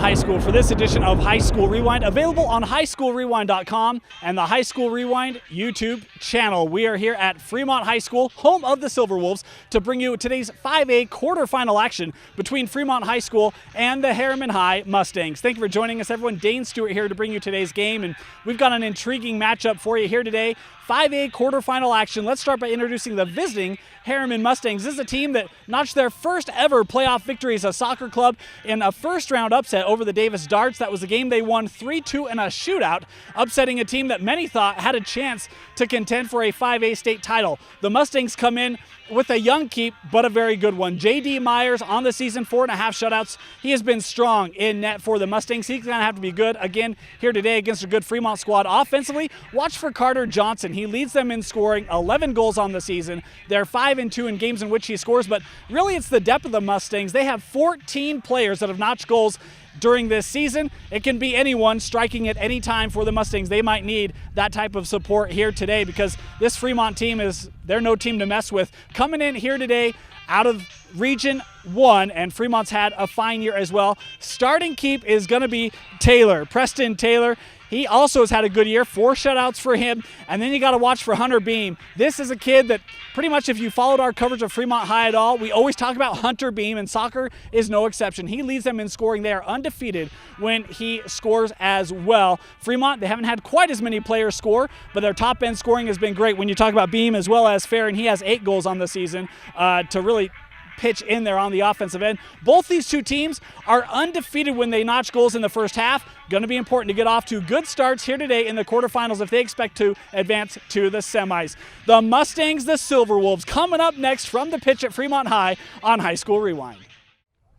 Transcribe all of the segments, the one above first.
High School for this edition of High School Rewind, available on highschoolrewind.com and the High School Rewind YouTube channel. We are here at Fremont High School, home of the Silverwolves, to bring you today's 5A quarterfinal action between Fremont High School and the Herriman High Mustangs. Thank you for joining us, everyone. Dane Stewart here to bring you today's game, and we've got an intriguing matchup for you here today. 5A quarterfinal action. Let's start by introducing the visiting Herriman Mustangs. This is a team that notched their first ever playoff victory as a soccer club in a first-round upset over the Davis Darts. That was a game they won 3-2 in a shootout, upsetting a team that many thought had a chance to contend for a 5A state title. The Mustangs come in with a young keep, but a very good one. J.D. Myers on the season, 4.5 shutouts. He has been strong in net for the Mustangs. He's going to have to be good again here today against a good Fremont squad. Offensively, watch for Carter Johnson. He leads them in scoring, 11 goals on the season. They're 5-2 in games in which he scores, but really it's the depth of the Mustangs. They have 14 players that have notched goals during this season. It can be anyone striking at any time for the Mustangs. They might need that type of support here today because this Fremont team they're no team to mess with. Coming in here today out of Region 1, and Fremont's had a fine year as well. Starting keep is going to be Taylor, Preston Taylor. He also has had a good year, 4 shutouts for him. And then you got to watch for Hunter Beam. This is a kid that pretty much, if you followed our coverage of Fremont High at all, we always talk about Hunter Beam, and soccer is no exception. He leads them in scoring. They are undefeated when he scores as well. Fremont, they haven't had quite as many players score, but their top end scoring has been great when you talk about Beam as well as Fair, and he has 8 goals on the season to really pitch in there on the offensive end. Both these two teams are undefeated when they notch goals in the first half. Going to be important to get off to good starts here today in the quarterfinals if they expect to advance to the semis. The Mustangs, the Silverwolves, coming up next from the pitch at Fremont High on High School Rewind.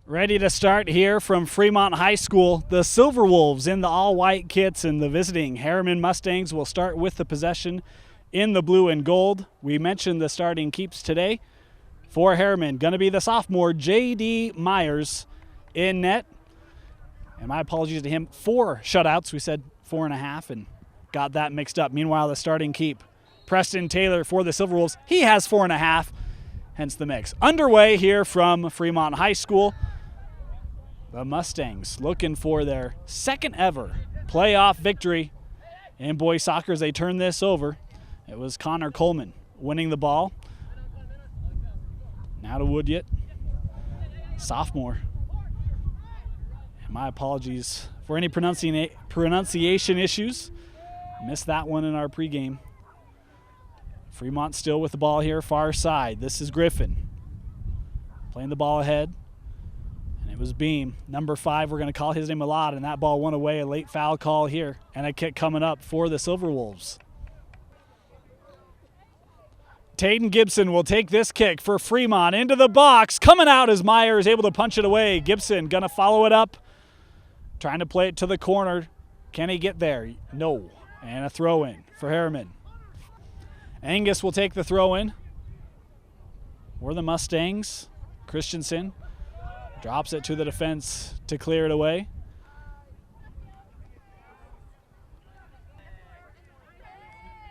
Ready to start here from Fremont High School. The Silverwolves in the all-white kits, and the visiting Herriman Mustangs will start with the possession in the blue and gold. We mentioned the starting keeps today. For Herriman, going to be the sophomore J.D. Myers in net. And my apologies to him, 4 shutouts. We said 4.5 and got that mixed up. Meanwhile, the starting keep, Preston Taylor for the Silverwolves. He has 4.5, hence the mix. Underway here from Fremont High School. The Mustangs looking for their second ever playoff victory in boys soccer as they turn this over. It was Connor Coleman winning the ball. Now to Woodyet, sophomore. And my apologies for any pronunciation issues. Missed that one in our pregame. Fremont still with the ball here, far side. This is Griffin playing the ball ahead. And it was Beam, number 5. We're going to call his name a lot, and that ball went away. A late foul call here, and a kick coming up for the Silverwolves. Tayden Gibson will take this kick for Fremont into the box. Coming out as Meyer is able to punch it away. Gibson going to follow it up. Trying to play it to the corner. Can he get there? No. And a throw in for Herriman. Angus will take the throw in for the Mustangs. Christensen drops it to the defense to clear it away.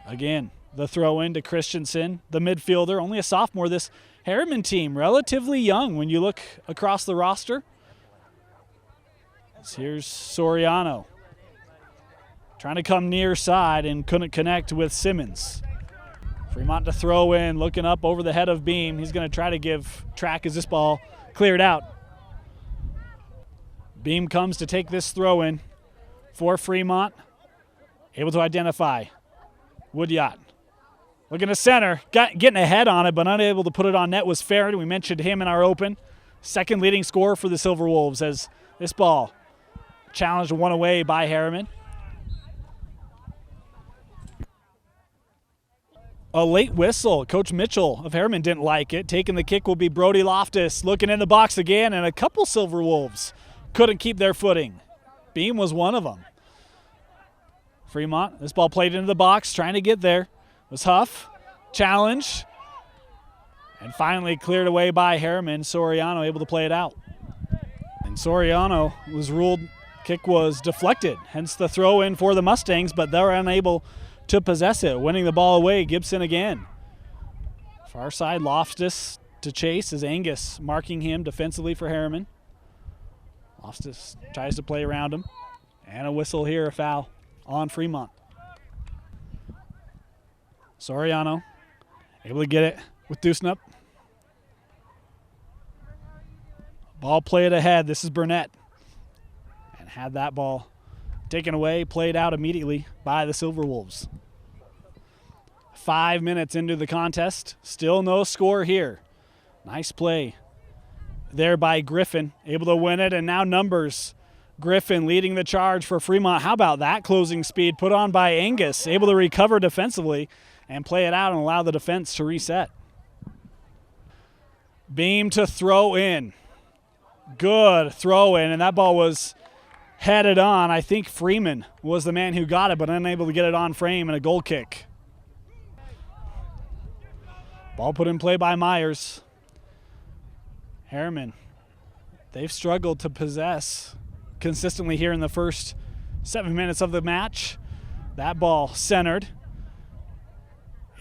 Again, the throw in to Christensen, the midfielder, only a sophomore. This Herriman team, relatively young when you look across the roster. Here's Soriano. Trying to come near side and couldn't connect with Simmons. Fremont to throw in, looking up over the head of Beam. He's going to try to give track as this ball cleared out. Beam comes to take this throw in for Fremont. Able to identify Woodyet. Looking to center, getting ahead on it, but unable to put it on net was Farron. We mentioned him in our open. Second leading scorer for the Silverwolves as this ball challenged one away by Herriman. A late whistle. Coach Mitchell of Herriman didn't like it. Taking the kick will be Brody Loftus. Looking in the box again, and a couple Silverwolves couldn't keep their footing. Beam was one of them. Fremont, this ball played into the box, trying to get there. Was Huff, challenge, and finally cleared away by Herriman. Soriano able to play it out. And Soriano was ruled, kick was deflected, hence the throw in for the Mustangs, but they're unable to possess it. Winning the ball away, Gibson again. Far side, Loftus to chase as Angus marking him defensively for Herriman. Loftus tries to play around him. And a whistle here, a foul on Fremont. Soriano able to get it with Dusnup. Ball played ahead. This is Burnett. And had that ball taken away, played out immediately by the Silverwolves. 5 minutes into the contest. Still no score here. Nice play there by Griffin. Able to win it, and now numbers. Griffin leading the charge for Fremont. How about that closing speed put on by Angus? Able to recover defensively and play it out and allow the defense to reset. Beam to throw in. Good throw in, and that ball was headed on. I think Freeman was the man who got it, but unable to get it on frame, and a goal kick. Ball put in play by Myers. Herriman, they've struggled to possess consistently here in the first 7 minutes of the match. That ball centered,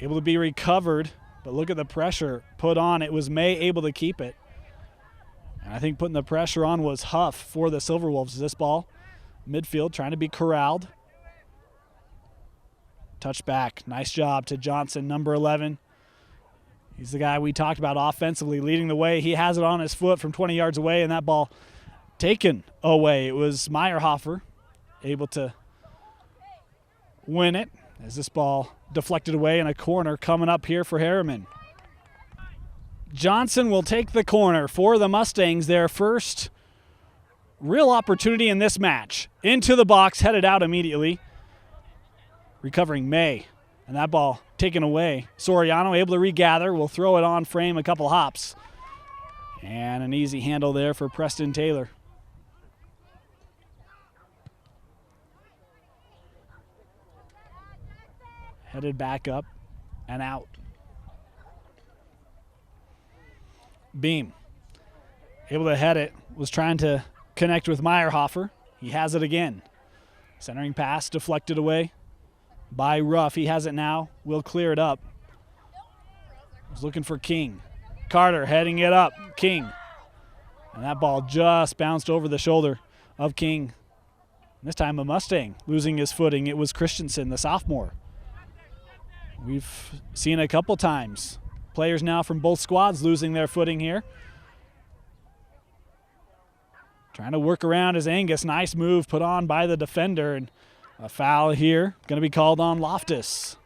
able to be recovered, but look at the pressure put on. It was May able to keep it. And I think putting the pressure on was Huff for the Silverwolves. This ball, midfield, trying to be corralled. Touch back, nice job to Johnson, number 11. He's the guy we talked about offensively, leading the way. He has it on his foot from 20 yards away, and that ball taken away. It was Meyerhofer able to win it as this ball deflected away in a corner coming up here for Herriman. Johnson will take the corner for the Mustangs, their first real opportunity in this match. Into the box, headed out immediately. Recovering May, and that ball taken away. Soriano able to regather, will throw it on frame a couple hops. And an easy handle there for Preston Taylor. Headed back up and out. Beam able to head it, was trying to connect with Meyerhofer. He has it again. Centering pass deflected away by Ruff. He has it now, will clear it up. Was looking for King. Carter heading it up, King. And that ball just bounced over the shoulder of King. This time a Mustang losing his footing. It was Christensen, the sophomore. We've seen a couple times players now from both squads losing their footing here. Trying to work around as Angus. Nice move put on by the defender, and a foul here going to be called on Loftus.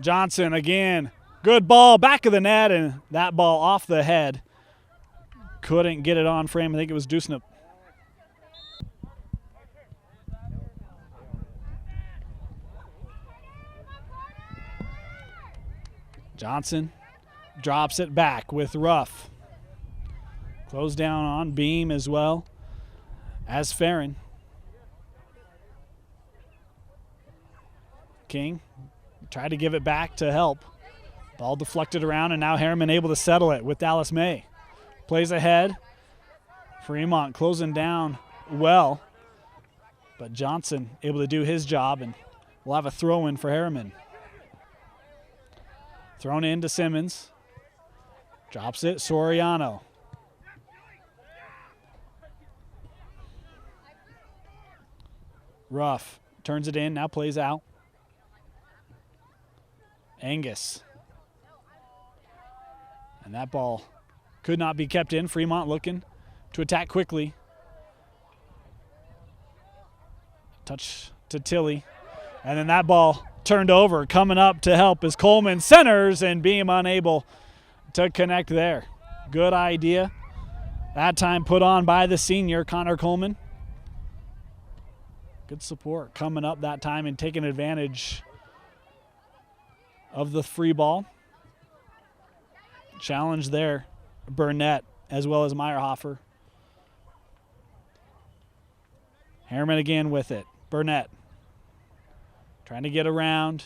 Johnson again. Good ball, back of the net, and that ball off the head. Couldn't get it on frame. I think it was Dusnup. Johnson drops it back with Ruff. Close down on Beam as well as Farron. King tried to give it back to help. Ball deflected around, and now Herriman able to settle it with Dallas May. Plays ahead. Fremont closing down well, but Johnson able to do his job, and we'll have a throw-in for Herriman. Thrown in to Simmons. Drops it, Soriano. Ruff turns it in, now plays out. Angus. And that ball could not be kept in. Fremont looking to attack quickly. Touch to Tilley. And then that ball turned over. Coming up to help is Coleman. Centers, and Beam unable to connect there. Good idea. That time put on by the senior, Connor Coleman. Good support coming up that time and taking advantage of the free ball. Challenge there, Burnett as well as Meyerhofer. Herriman again with it. Burnett trying to get around,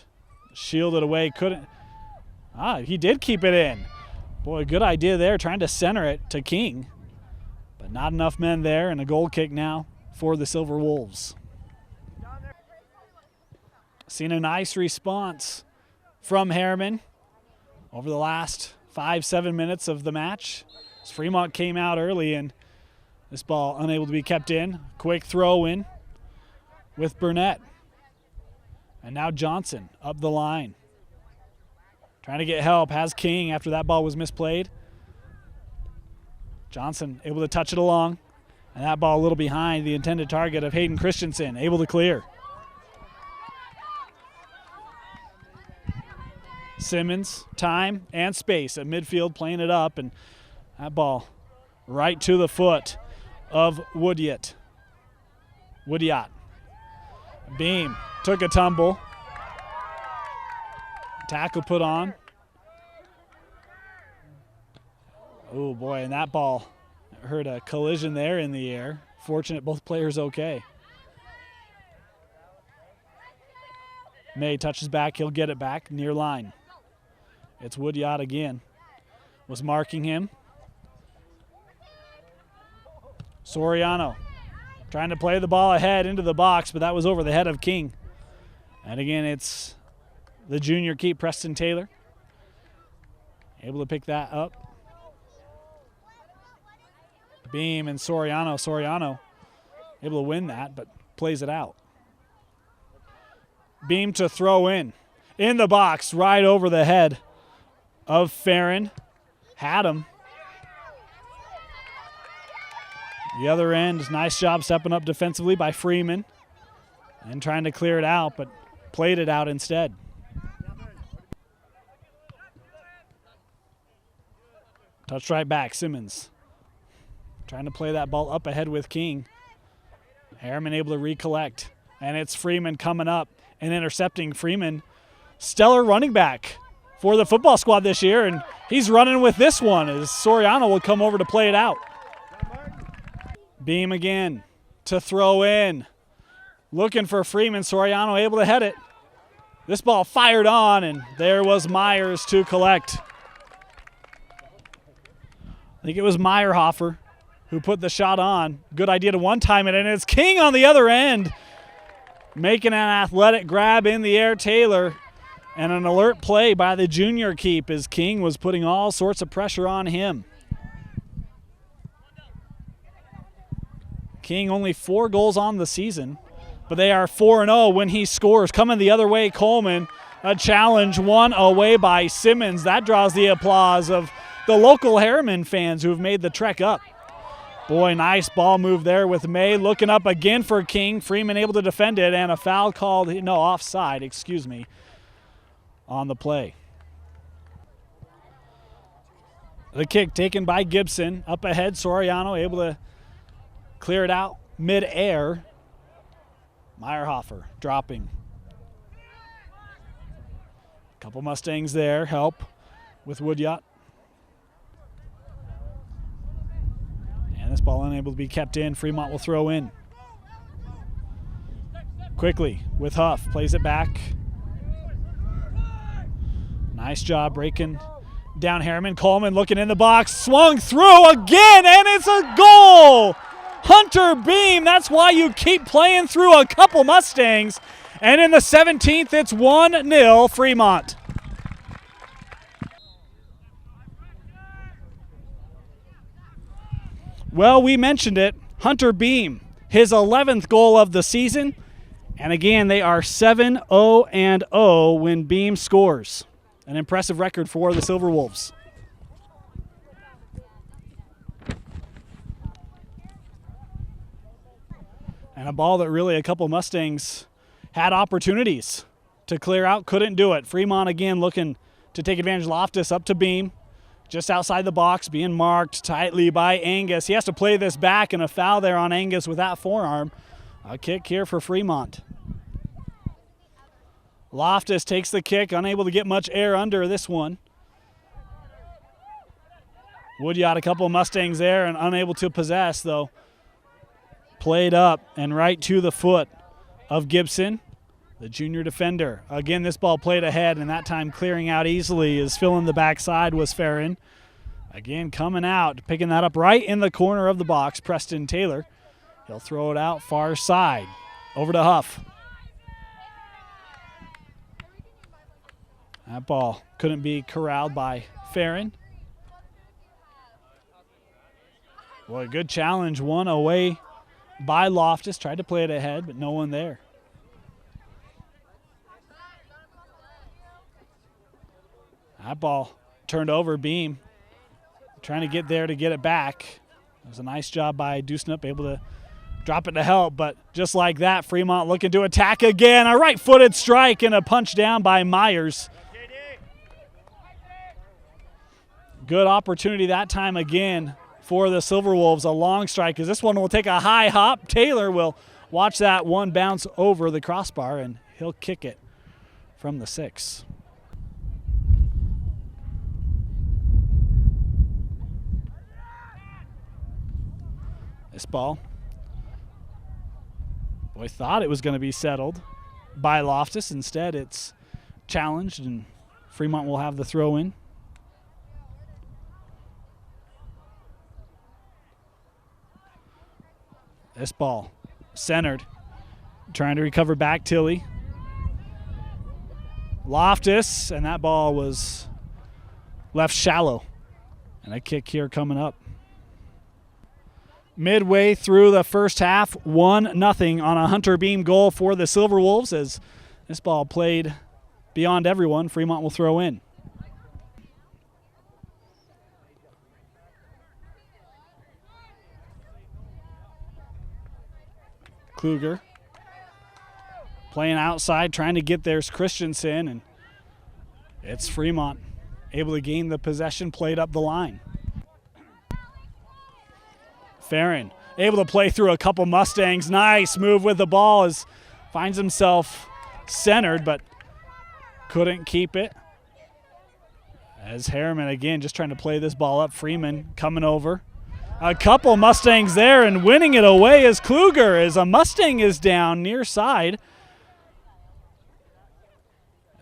shielded away, couldn't. He did keep it in. Boy, good idea there, trying to center it to King. But not enough men there, and a goal kick now for the Silverwolves. Seen a nice response from Herriman over the last 5-7 minutes of the match. As Fremont came out early and This ball unable to be kept in. Quick throw in with Burnett. And now Johnson up the line. Trying to get help, has King after that ball was misplayed. Johnson able to touch it along. And that ball a little behind the intended target of Hayden Christensen, able to clear. Simmons, time and space at midfield, playing it up, and that ball right to the foot of Woodyot. Beam took a tumble. Tackle put on. Oh boy, and that ball heard a collision there in the air. Fortunate both players okay. May touches back, he'll get it back near line. It's Woodyot again. Was marking him. Soriano trying to play the ball ahead into the box, but that was over the head of King. And again, it's the junior keep, Preston Taylor. Able to pick that up. Beam and Soriano. Soriano able to win that, but plays it out. Beam to throw in the box, right over the head of Farron. Had him. The other end, nice job stepping up defensively by Freeman and trying to clear it out, but played it out instead. Touched right back, Simmons. Trying to play that ball up ahead with King. Herriman able to recollect, and it's Freeman coming up and intercepting. Freeman, stellar running back for the football squad this year, and he's running with this one as Soriano will come over to play it out. Beam again to throw in. Looking for Freeman. Soriano able to head it. This ball fired on, and there was Myers to collect. I think it was Meyerhofer who put the shot on. Good idea to one-time it, and it's King on the other end. Making an athletic grab in the air, Taylor. And an alert play by the junior keep as King was putting all sorts of pressure on him. King only 4 goals on the season, but they are 4-0 when he scores. Coming the other way, Coleman. A challenge won away by Simmons. That draws the applause of the local Herriman fans who have made the trek up. Boy, nice ball move there with May looking up again for King. Freeman able to defend it, and a foul called, no, offside, excuse me, on the play. The kick taken by Gibson. Up ahead, Soriano able to clear it out mid-air. Meyerhofer dropping. Couple Mustangs there, help with Woodyot. And this ball unable to be kept in. Fremont will throw in. Quickly with Huff, plays it back. Nice job breaking down Herriman. Coleman looking in the box, swung through again, and it's a goal! Hunter Beam, that's why you keep playing through a couple Mustangs. And in the 17th, it's 1-0 Fremont. Well, we mentioned it. Hunter Beam, his 11th goal of the season. And again, they are 7-0-0 when Beam scores. An impressive record for the Silverwolves. And a ball that really a couple Mustangs had opportunities to clear out, couldn't do it. Fremont again looking to take advantage. Loftus up to Beam, just outside the box, being marked tightly by Angus. He has to play this back, and a foul there on Angus with that forearm. A kick here for Fremont. Loftus takes the kick, unable to get much air under this one. Woodyot, a couple of Mustangs there and unable to possess, though. Played up and right to the foot of Gibson, the junior defender. Again, this ball played ahead, and that time clearing out easily as filling the backside was Farron. Again, coming out, picking that up right in the corner of the box, Preston Taylor. He'll throw it out far side, over to Huff. That ball couldn't be corralled by Farron. Boy, good challenge. One away by Loftus. Tried to play it ahead, but no one there. That ball turned over. Beam trying to get there to get it back. It was a nice job by Dusnup, able to drop it to help, but just like that, Fremont looking to attack again. A right-footed strike and a punch down by Myers. Good opportunity that time again for the Silverwolves. A long strike, as this one will take a high hop. Taylor will watch that one bounce over the crossbar, and he'll kick it from the 6. This ball, boy, thought it was going to be settled by Loftus. Instead, it's challenged, and Fremont will have the throw in. This ball centered, trying to recover back. Tilley, Loftus, and that ball was left shallow. And a kick here coming up. Midway through the first half, 1-0 on a Hunter Beam goal for the Silverwolves. As this ball played beyond everyone, Fremont will throw in. Kluger playing outside, trying to get there's Christensen, and it's Fremont able to gain the possession, played up the line. Farron able to play through a couple Mustangs. Nice move with the ball as finds himself centered, but couldn't keep it. As Herriman again just trying to play this ball up. Freeman coming over. A couple Mustangs there, and winning it away is Kluger as a Mustang is down near side.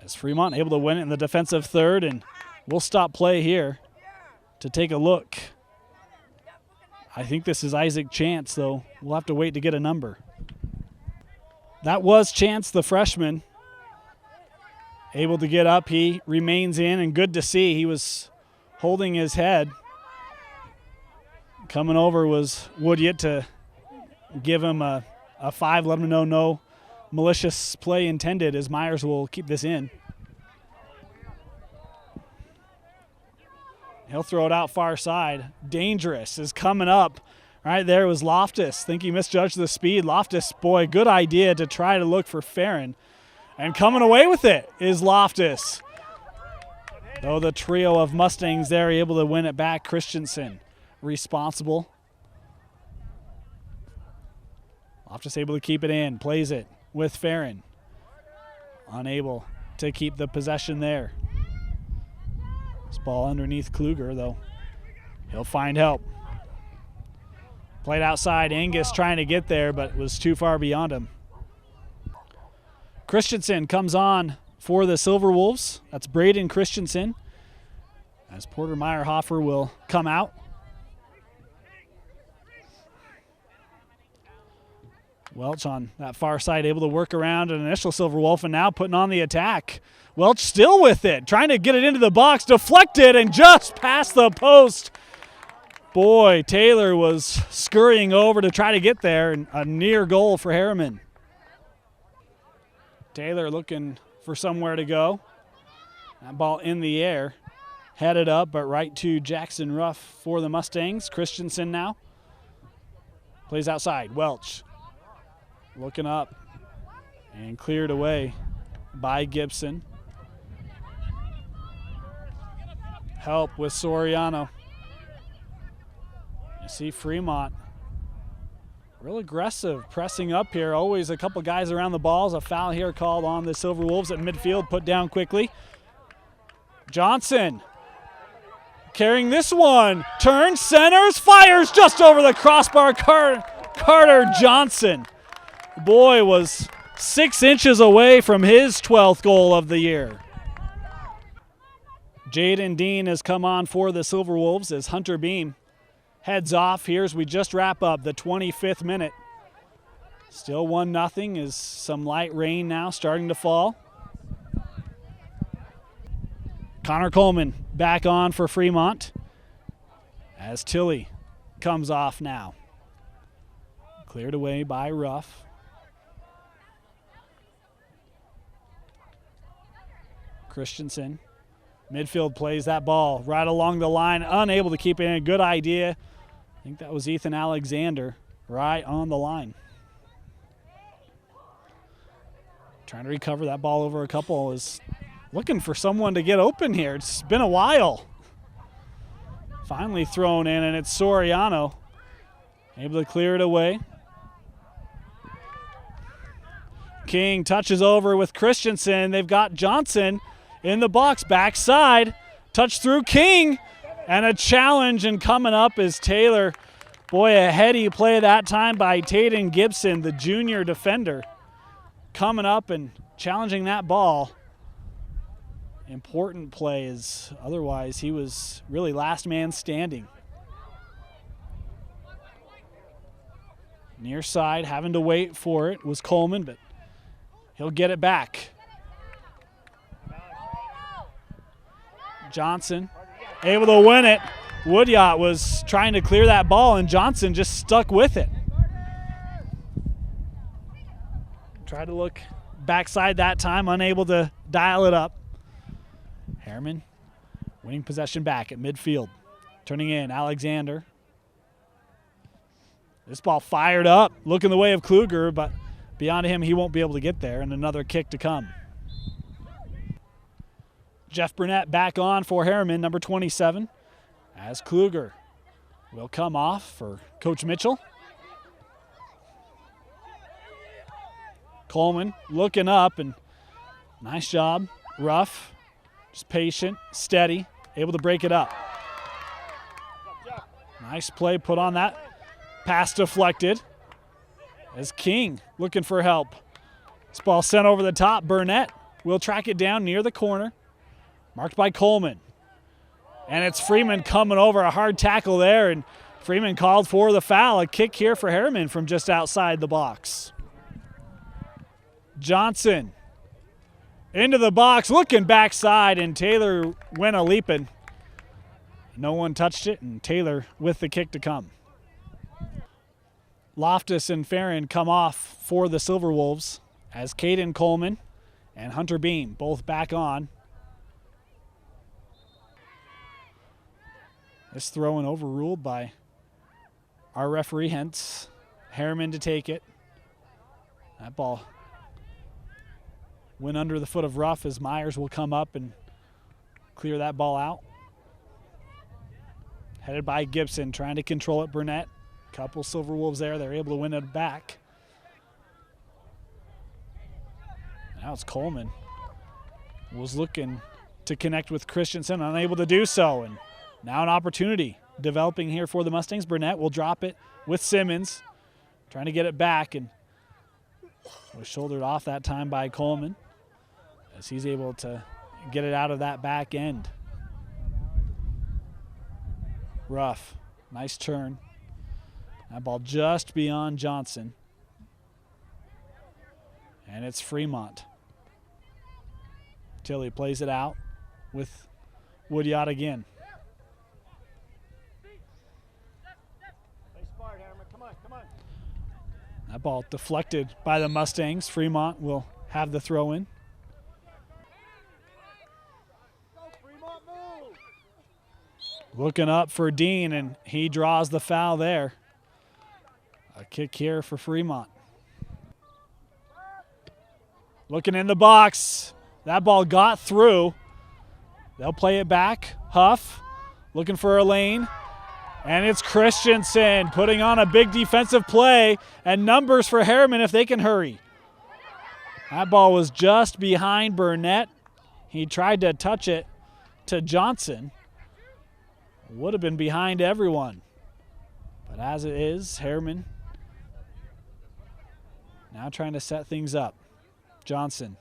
As Fremont able to win it in the defensive third, and we'll stop play here to take a look. I think this is Isaac Chance, though. We'll have to wait to get a number. That was Chance, the freshman. Able to get up. He remains in, and good to see. He was holding his head. Coming over was Woodyett to give him a 5, let him know no malicious play intended, as Myers will keep this in. He'll throw it out far side. Dangerous is coming up. Right there was Loftus. Think he misjudged the speed. Loftus, boy, good idea to try to look for Farron. And coming away with it is Loftus. Though the trio of Mustangs there able to win it back. Christensen responsible. Loftus able to keep it in. Plays it with Farron. Unable to keep the possession there. This ball underneath Kluger, though. He'll find help. Played outside. Angus trying to get there, but was too far beyond him. Christensen comes on for the Silverwolves. That's Braden Christensen. As Porter Meyerhofer will come out. Welch on that far side, able to work around an initial Silverwolf, and now putting on the attack. Welch still with it, trying to get it into the box, deflected, and just past the post. Boy, Taylor was scurrying over to try to get there, and a near goal for Herriman. Taylor looking for somewhere to go. That ball in the air, headed up, but right to Jackson Ruff for the Mustangs. Christensen now plays outside. Welch looking up and cleared away by Gibson. Help with Soriano. You see Fremont real aggressive, pressing up here. Always a couple guys around the balls. A foul here called on the Silverwolves at midfield, put down quickly. Johnson carrying this one. Turns, centers, fires just over the crossbar. Carter Johnson. Boy was 6 inches away from his 12th goal of the year. Jaden Dean has come on for the Silverwolves as Hunter Beam heads off here as we just wrap up the 25th minute. Still 1-0 as some light rain now starting to fall. Connor Coleman back on for Fremont as Tilley comes off now. Cleared away by Ruff. Christensen. Midfield plays that ball right along the line, unable to keep it in. A good idea. I think that was Ethan Alexander right on the line. Trying to recover that ball over a couple, is looking for someone to get open here. It's been a while. Finally thrown in, and it's Soriano. Able to clear it away. King touches over with Christensen. They've got Johnson in the box, backside, touch through King, and a challenge, and coming up is Taylor. Boy, a heady play that time by Taden Gibson, the junior defender, coming up and challenging that ball. Important play, as otherwise he was really last man standing. Near side, having to wait for it was Coleman, but he'll get it back. Johnson able to win it. Woodyot was trying to clear that ball, and Johnson just stuck with it. Tried to look backside that time, unable to dial it up. Herriman winning possession back at midfield. Turning in, Alexander. This ball fired up, looking the way of Kluger, but beyond him, he won't be able to get there, and another kick to come. Jeff Burnett back on for Herriman, number 27, as Kluger will come off for Coach Mitchell. Coleman looking up, and nice job. Ruff, just patient, steady, able to break it up. Nice play put on that. Pass deflected as King looking for help. This ball sent over the top. Burnett will track it down near the corner. Marked by Coleman. And it's Freeman coming over, a hard tackle there, and Freeman called for the foul. A kick here for Herriman from just outside the box. Johnson into the box, looking backside, and Taylor went a-leaping. No one touched it, and Taylor with the kick to come. Loftus and Farron come off for the Silverwolves as Caden Coleman and Hunter Beam both back on. This throw-in overruled by our referee, hence Herriman to take it. That ball went under the foot of Ruff as Myers will come up and clear that ball out. Headed by Gibson, trying to control it. Burnett, couple Silverwolves there. They're able to win it back. Now it's Coleman. Was looking to connect with Christensen, unable to do so. And now an opportunity developing here for the Mustangs. Burnett will drop it with Simmons, trying to get it back, and was shouldered off that time by Coleman as he's able to get it out of that back end. Ruff, nice turn. That ball just beyond Johnson. And it's Fremont. Tilly plays it out with Woodyot again. That ball deflected by the Mustangs. Fremont will have the throw in. Looking up for Dean, and he draws the foul there. A kick here for Fremont. Looking in the box. That ball got through. They'll play it back. Huff looking for a lane. And it's Christensen putting on a big defensive play, and numbers for Herriman if they can hurry. That ball was just behind Burnett. He tried to touch it to Johnson. Would have been behind everyone. But as it is, Herriman now trying to set things up. Johnson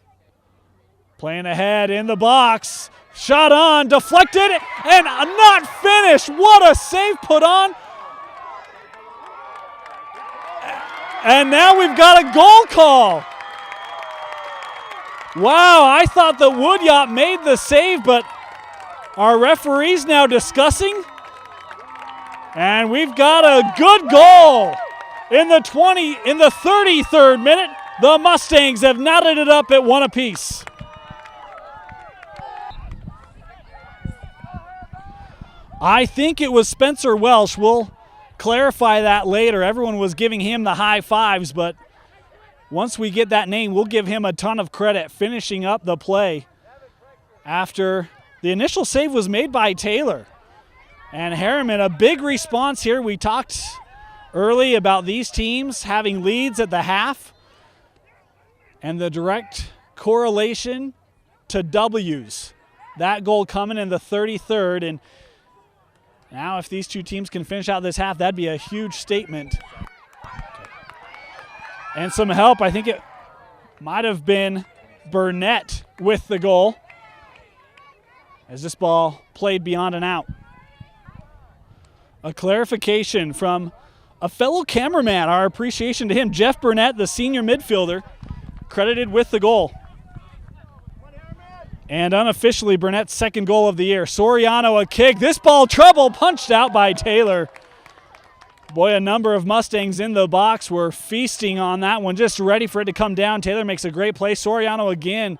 playing ahead in the box. Shot on, deflected, and not finished. What a save put on. And now we've got a goal call. Wow, I thought that Woodyot made the save, but our referee's now discussing. And we've got a good goal in the 33rd minute. The Mustangs have knotted it up at 1 apiece. I think it was Spencer Welsh. We'll clarify that later. Everyone was giving him the high fives, but once we get that name, we'll give him a ton of credit finishing up the play after the initial save was made by Taylor. And Herriman, a big response here. We talked early about these teams having leads at the half and the direct correlation to W's. That goal coming in the 33rd, and now if these two teams can finish out this half, that'd be a huge statement. And some help. I think it might have been Burnett with the goal as this ball played beyond and out. A clarification from a fellow cameraman. Our appreciation to him. Jeff Burnett, the senior midfielder, credited with the goal. And unofficially, Burnett's second goal of the year. Soriano, a kick. This ball, trouble, punched out by Taylor. Boy, a number of Mustangs in the box were feasting on that one, just ready for it to come down. Taylor makes a great play. Soriano again,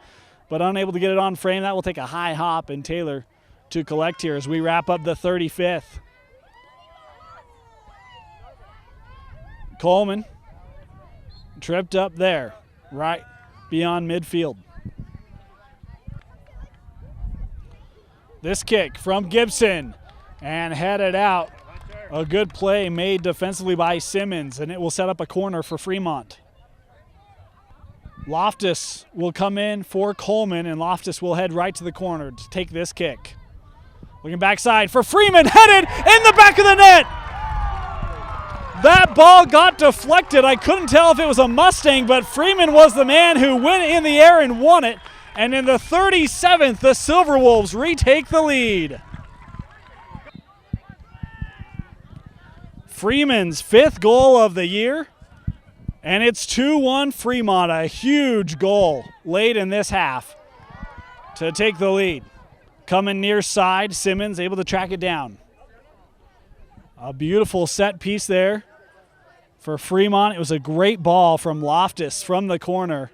but unable to get it on frame. That will take a high hop, and Taylor to collect here as we wrap up the 35th. Coleman tripped up there, right beyond midfield. This kick from Gibson and headed out. A good play made defensively by Simmons, and it will set up a corner for Fremont. Loftus will come in for Coleman, and Loftus will head right to the corner to take this kick. Looking backside for Freeman, headed in the back of the net. That ball got deflected. I couldn't tell if it was a Mustang, but Freeman was the man who went in the air and won it. And in the 37th, the Silverwolves retake the lead. Freeman's 5th goal of the year, and it's 2-1 Fremont. A huge goal late in this half to take the lead. Coming near side, Simmons able to track it down. A beautiful set piece there for Fremont. It was a great ball from Loftus from the corner.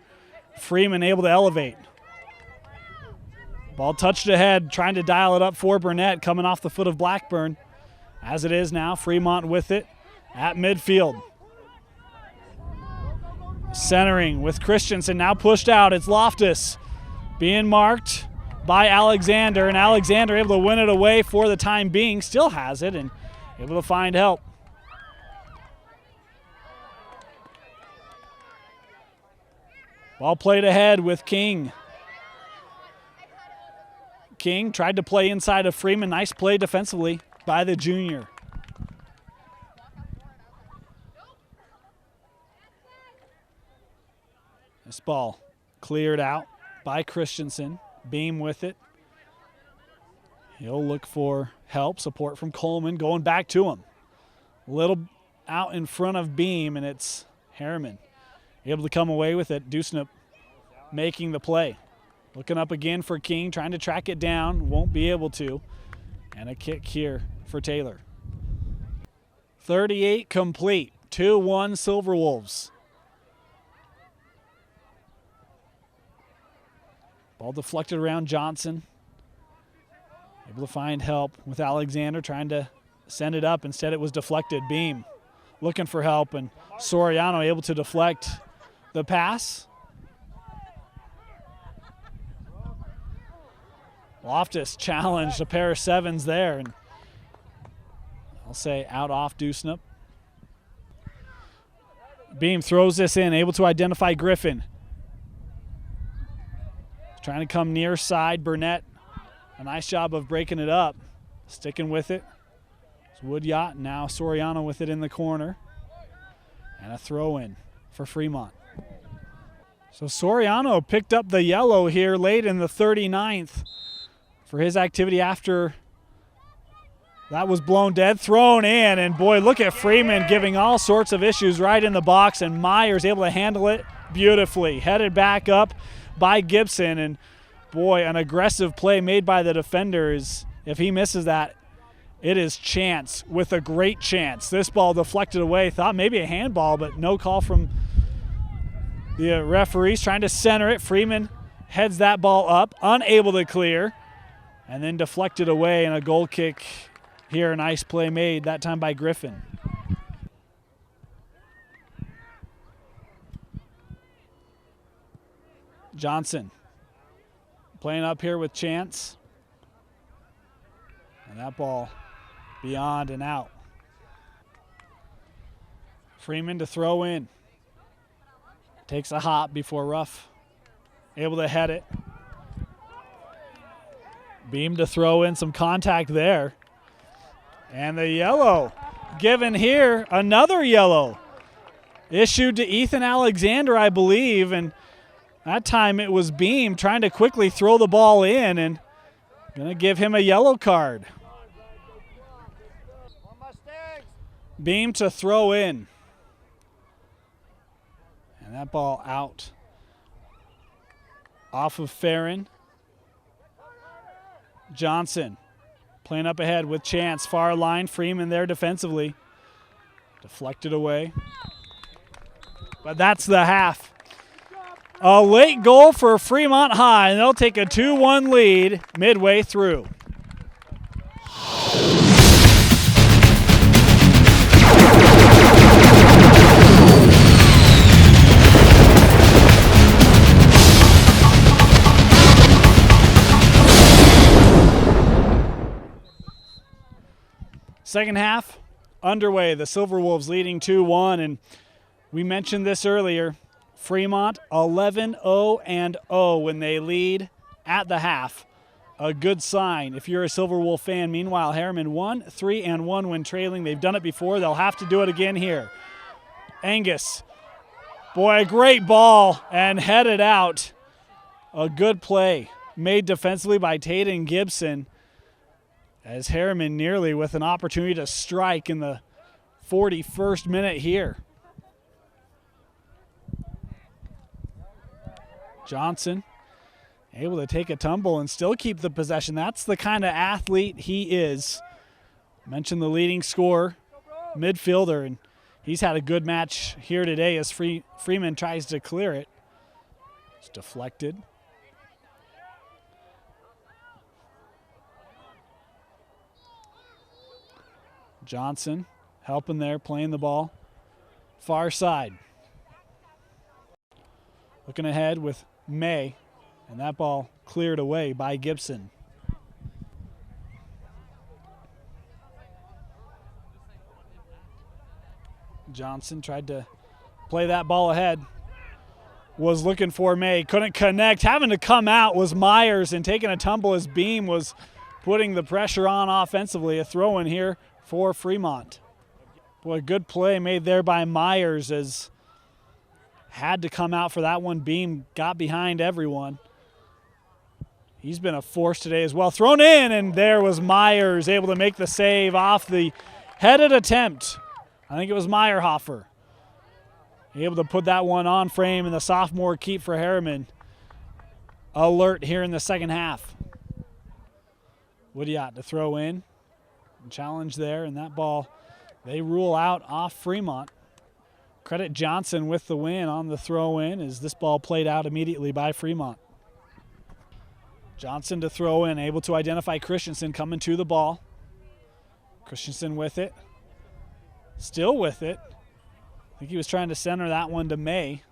Freeman able to elevate. Ball touched ahead, trying to dial it up for Burnett, coming off the foot of Blackburn. As it is now, Fremont with it at midfield. Centering with Christensen, now pushed out. It's Loftus being marked by Alexander, and Alexander able to win it away for the time being. Still has it and able to find help. Ball played ahead with King. King tried to play inside of Freeman. Nice play defensively by the junior. This ball cleared out by Christensen. Beam with it. He'll look for help, support from Coleman, going back to him. A little out in front of Beam, and it's Herriman able to come away with it. Dusnip making the play. Looking up again for King, trying to track it down. Won't be able to. And a kick here for Taylor. 38 complete. 2-1 Silverwolves. Ball deflected around Johnson. Able to find help with Alexander, trying to send it up. Instead, it was deflected. Beam looking for help, and Soriano able to deflect the pass. Loftus challenged a pair of sevens there, and I'll say out off Dusnip. Beam throws this in, able to identify Griffin. Trying to come near side. Burnett, a nice job of breaking it up. Sticking with it. It's Woodyacht, now Soriano with it in the corner. And a throw in for Fremont. So Soriano picked up the yellow here late in the 39th. For his activity after that was blown dead. Thrown in, and boy, look at Freeman giving all sorts of issues right in the box, and Myers able to handle it beautifully. Headed back up by Gibson, and boy, an aggressive play made by the defenders. If he misses that, It is Chance with a great chance. This ball deflected away. Thought maybe a handball, but no call from the referees. Trying to center it. Freeman heads that ball up, unable to clear, and then deflected away, and a goal kick here. A nice play made, that time by Griffin. Johnson playing up here with Chance. And that ball beyond and out. Freeman to throw in. Takes a hop before Ruff able to head it. Beam to throw in, some contact there. And the yellow given here, another yellow. Issued to Ethan Alexander, I believe, and that time it was Beam trying to quickly throw the ball in and gonna give him a yellow card. Beam to throw in. And that ball out. Off of Farron. Johnson playing up ahead with Chance. Far line, Freeman there defensively. Deflected away. But that's the half. A late goal for Fremont High, and they'll take a 2-1 lead midway through. Second half underway. The Silverwolves leading 2-1, and we mentioned this earlier. Fremont 11-0-0 when they lead at the half. A good sign if you're a Silverwolf fan. Meanwhile, Herriman 1-3-1 when trailing. They've done it before. They'll have to do it again here. Angus. Boy, a great ball and headed out. A good play made defensively by Tate and Gibson, as Herriman nearly with an opportunity to strike in the 41st minute here. Johnson able to take a tumble and still keep the possession. That's the kind of athlete he is. Mentioned the leading scorer, midfielder, and he's had a good match here today as Freeman tries to clear it. It's deflected. Johnson helping there, playing the ball. Far side. Looking ahead with May, and that ball cleared away by Gibson. Johnson tried to play that ball ahead. Was looking for May, couldn't connect. Having to come out was Myers, and taking a tumble as Beam was putting the pressure on offensively. A throw in here for Fremont. Boy, good play made there by Myers, as had to come out for that one. Beam got behind everyone. He's been a force today as well. Thrown in, and there was Myers able to make the save off the headed attempt. I think it was Meyerhofer. Able to put that one on frame, and the sophomore keep for Herriman. Alert here in the second half. Woodyot to throw in. Challenge there, and that ball they rule out off Fremont. Credit Johnson with the win on the throw in, as this ball played out immediately by Fremont. Johnson to throw in, able to identify Christensen coming to the ball. Christensen with it. Still with it. I think he was trying to center that one to May.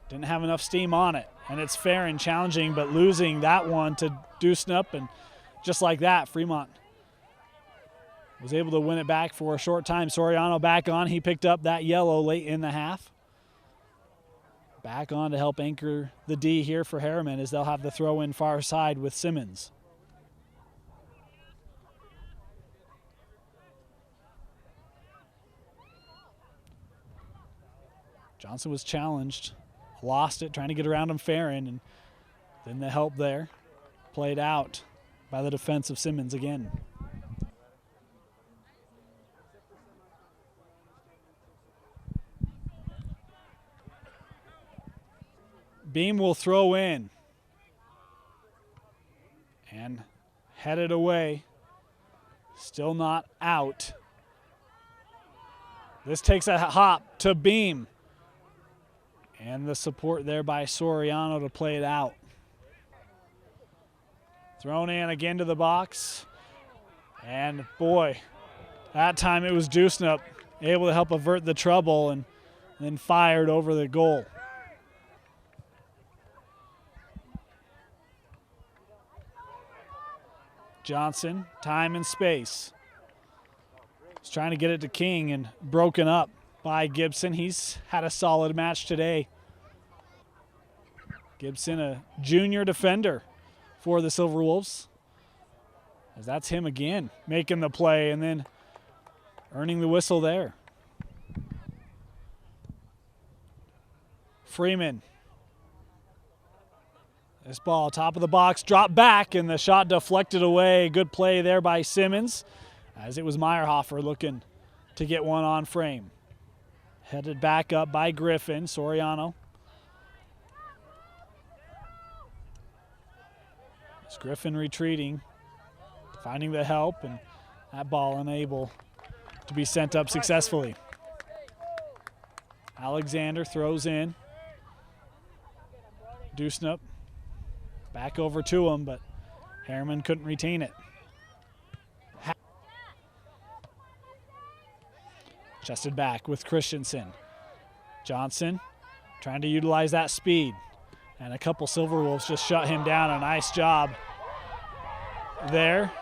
Didn't have enough steam on it. And it's Farron challenging, but losing that one to Deucenup. And just like that, Fremont was able to win it back for a short time. Soriano back on. He picked up that yellow late in the half. Back on to help anchor the D here for Herriman, as they'll have the throw in far side with Simmons. Johnson was challenged, lost it, trying to get around him, Farron, and then the help there played out by the defense of Simmons again. Beam will throw in and headed away Still not out. This takes a hop to Beam. And the support there by Soriano to play it out. Thrown in again to the box. And boy, that time it was Dusnup able to help avert the trouble and then fired over the goal. Johnson, time and space. He's trying to get it to King and broken up by Gibson. He's had a solid match today. Gibson, a junior defender for the Silverwolves. As that's him again, making the play and then earning the whistle there. Freeman. This ball, top of the box, dropped back, and the shot deflected away. Good play there by Simmons, as it was Meyerhofer looking to get one on frame. Headed back up by Griffin, Soriano. It's Griffin retreating, finding the help, and that ball unable to be sent up successfully. Alexander throws in. Dusnup back over to him, but Herriman couldn't retain it. Chested back with Christensen. Johnson trying to utilize that speed. And a couple Silverwolves just shut him down. A nice job there.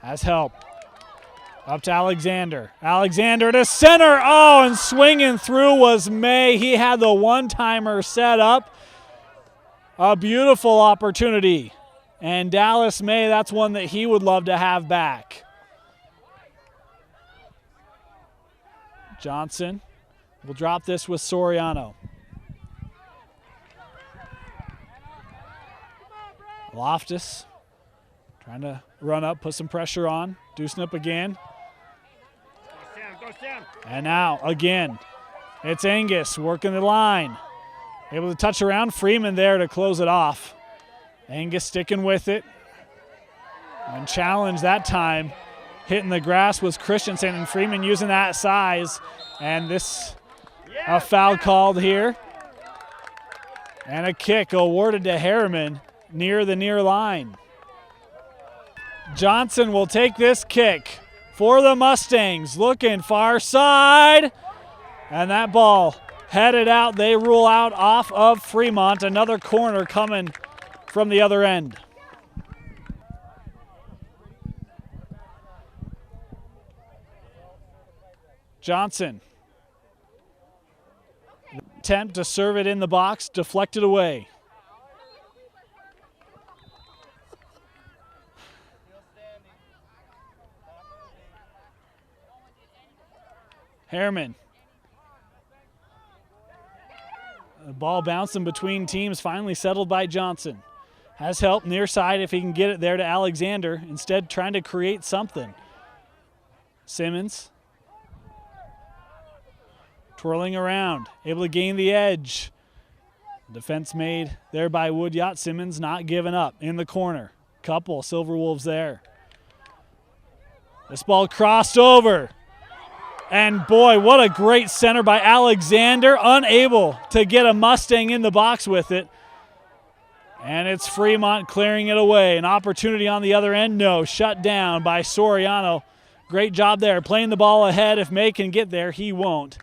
Has help. Up to Alexander. Alexander to center. Oh, and swinging through was May. He had the one-timer set up. A beautiful opportunity. And Dallas May, that's one that he would love to have back. Johnson will drop this with Soriano. Loftus trying to run up, put some pressure on. Dusnup again. And now, again, it's Angus working the line. Able to touch around. Freeman there to close it off. Angus sticking with it. And challenge that time. Hitting the grass was Christensen, and Freeman using that size. And this, a foul called here. And a kick awarded to Herriman near the near line. Johnson will take this kick for the Mustangs. Looking far side. And that ball headed out. They rule out off of Fremont. Another corner coming from the other end. Johnson. Attempt to serve it in the box, deflected away. Herriman. The ball bouncing between teams, finally settled by Johnson. Has help near side if he can get it there to Alexander. Instead, trying to create something. Simmons. Twirling around, able to gain the edge. Defense made there by Woodyot. Simmons not giving up in the corner. Couple Silverwolves there. This ball crossed over. And boy, what a great center by Alexander. Unable to get a Mustang in the box with it. And it's Fremont clearing it away. An opportunity on the other end. No, shut down by Soriano. Great job there. Playing the ball ahead. If May can get there, he won't.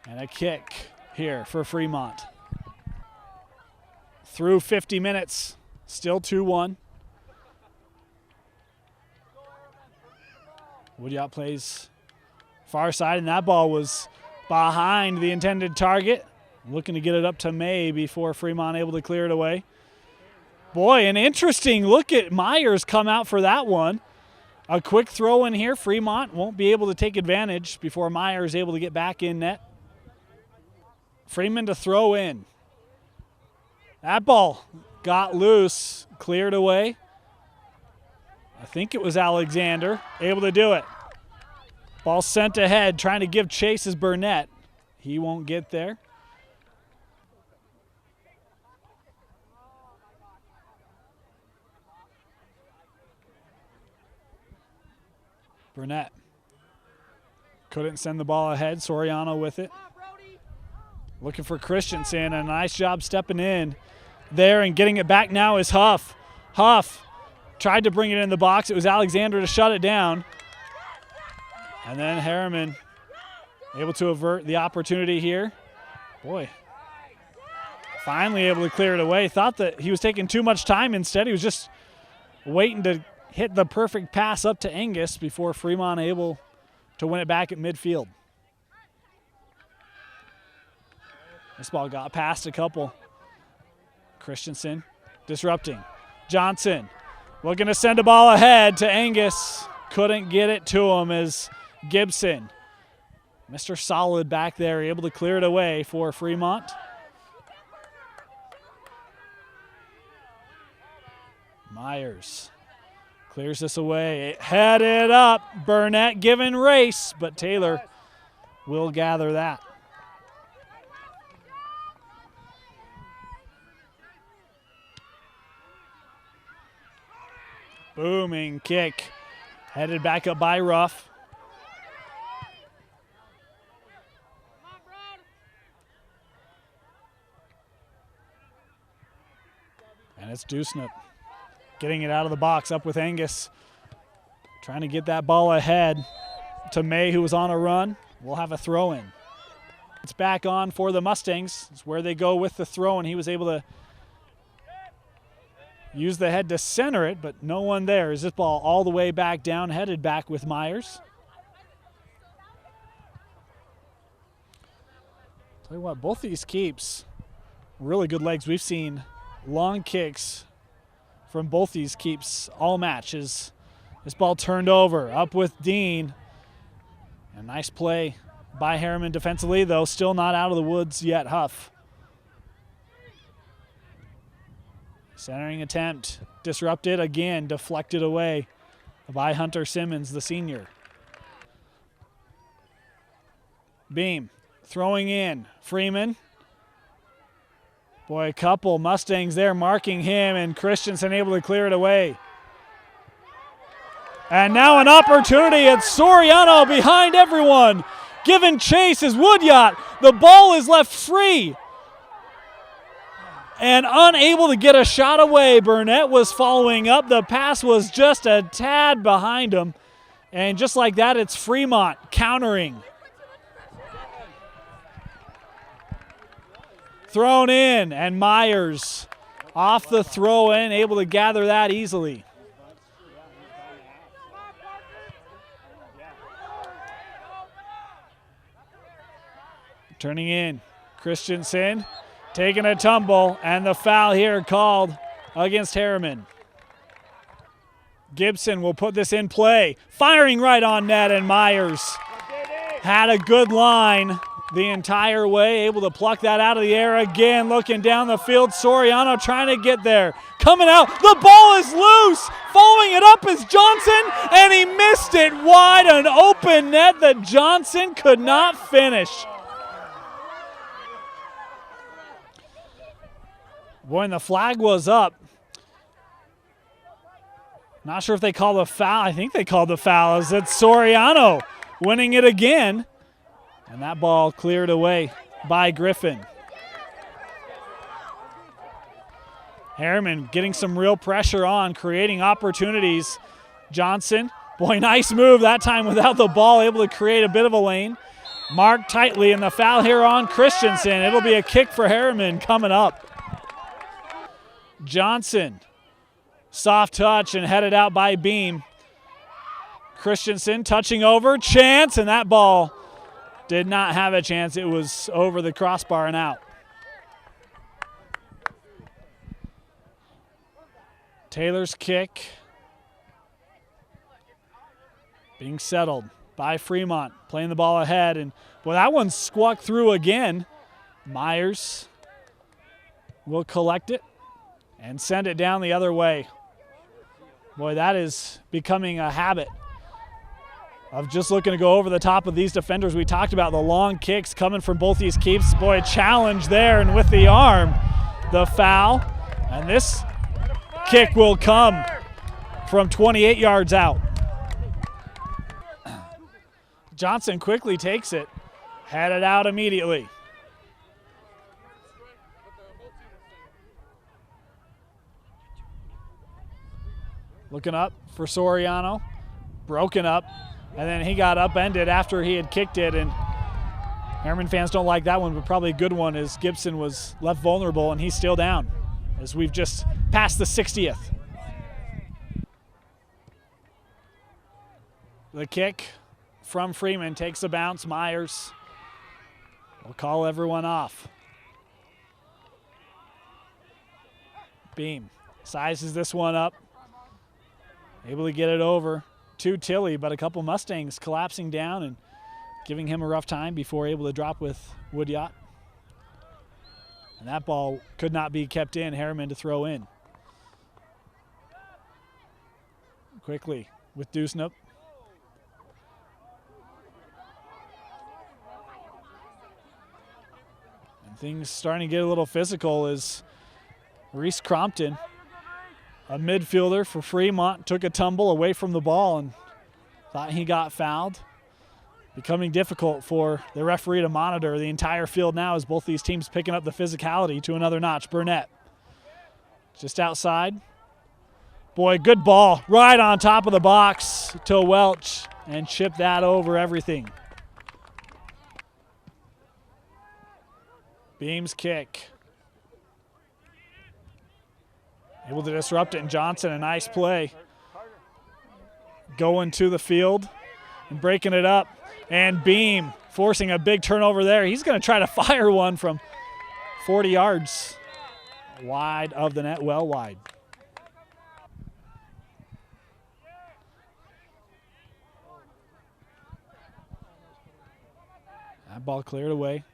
And a kick here for Fremont. Through 50 minutes. Still 2-1. Woodyot plays far side, and that ball was behind the intended target. Looking to get it up to May before Fremont able to clear it away. Boy, an interesting look at Myers come out for that one. A quick throw in here. Fremont won't be able to take advantage before Myers able to get back in net. Freeman to throw in. That ball got loose, cleared away. I think it was Alexander able to do it. Ball sent ahead, trying to give chase is Burnett. He won't get there. Burnett couldn't send the ball ahead. Soriano with it. Looking for Christensen. A nice job stepping in there and getting it back now is Huff. Huff tried to bring it in the box. It was Alexander to shut it down. And then Herriman able to avert the opportunity here. Boy, finally able to clear it away. Thought that he was taking too much time. Instead, he was just waiting to hit the perfect pass up to Angus before Fremont able to win it back at midfield. This ball got past a couple. Christensen disrupting. Johnson looking to send a ball ahead to Angus. Couldn't get it to him as Gibson, Mr. Solid back there, able to clear it away for Fremont. Myers clears this away. Headed up. Burnett giving race, but Taylor will gather that. Booming kick. Headed back up by Ruff. And it's Dusnip getting it out of the box, up with Angus. Trying to get that ball ahead to May, who was on a run. We'll have a throw-in. It's back on for the Mustangs. It's where they go with the throw, and he was able to use the head to center it, but no one there. Is this ball all the way back down, headed back with Myers. Tell you what, both these keeps, really good legs. We've seen long kicks from both these keeps all matches. This ball turned over, up with Dean. A nice play by Herriman defensively, though still not out of the woods yet, Huff. Centering attempt, disrupted again, deflected away by Hunter Simmons, the senior. Beam throwing in, Freeman. Boy, a couple Mustangs there marking him, and Christensen able to clear it away. And now an opportunity. It's Soriano behind everyone. Giving chase is Woodyard. The ball is left free. And unable to get a shot away. Burnett was following up. The pass was just a tad behind him. And just like that, it's Fremont countering. Thrown in, and Myers off the throw in, able to gather that easily. Turning in, Christensen taking a tumble, and the foul here called against Herriman. Gibson will put this in play, firing right on net, and Myers had a good line the entire way, able to pluck that out of the air again, looking down the field. Soriano trying to get there. Coming out, the ball is loose. Following it up is Johnson, and he missed it wide, an open net that Johnson could not finish. Boy, and the flag was up. Not sure if they called the foul. I think they called the foul, as it's Soriano winning it again. And that ball cleared away by Griffin. Herriman getting some real pressure on, creating opportunities. Johnson, boy, nice move that time without the ball, able to create a bit of a lane. Marked tightly, and the foul here on Christensen. It'll be a kick for Herriman coming up. Johnson, soft touch and headed out by Beam. Christensen touching over, chance, and that ball did not have a chance. It was over the crossbar and out. Taylor's kick being settled by Fremont, playing the ball ahead, and boy, that one squawked through again. Myers will collect it and send it down the other way. Boy, that is becoming a habit of just looking to go over the top of these defenders. We talked about the long kicks coming from both these keeps. Boy, a challenge there, and with the arm, the foul. And this kick will come from 28 yards out. Johnson quickly takes it, headed out immediately. Looking up for Soriano, broken up, and then he got upended after he had kicked it, and Herriman fans don't like that one, but probably a good one as Gibson was left vulnerable and he's still down as we've just passed the 60th. The kick from Freeman takes a bounce. Myers will call everyone off. Beam sizes this one up. Able to get it over to Tilley, but a couple Mustangs collapsing down and giving him a rough time before able to drop with Woodyot. And that ball could not be kept in. Herriman to throw in. Quickly with Dusnup. And things starting to get a little physical as Reese Crompton, a midfielder for Fremont, took a tumble away from the ball and thought he got fouled. Becoming difficult for the referee to monitor the entire field now as both these teams picking up the physicality to another notch. Burnett just outside. Boy, good ball right on top of the box to Welch and chip that over everything. Beam's kick. Able to disrupt it, and Johnson, a nice play. Going to the field and breaking it up. And Beam forcing a big turnover there. He's going to try to fire one from 40 yards. Wide of the net, well wide. That ball cleared away.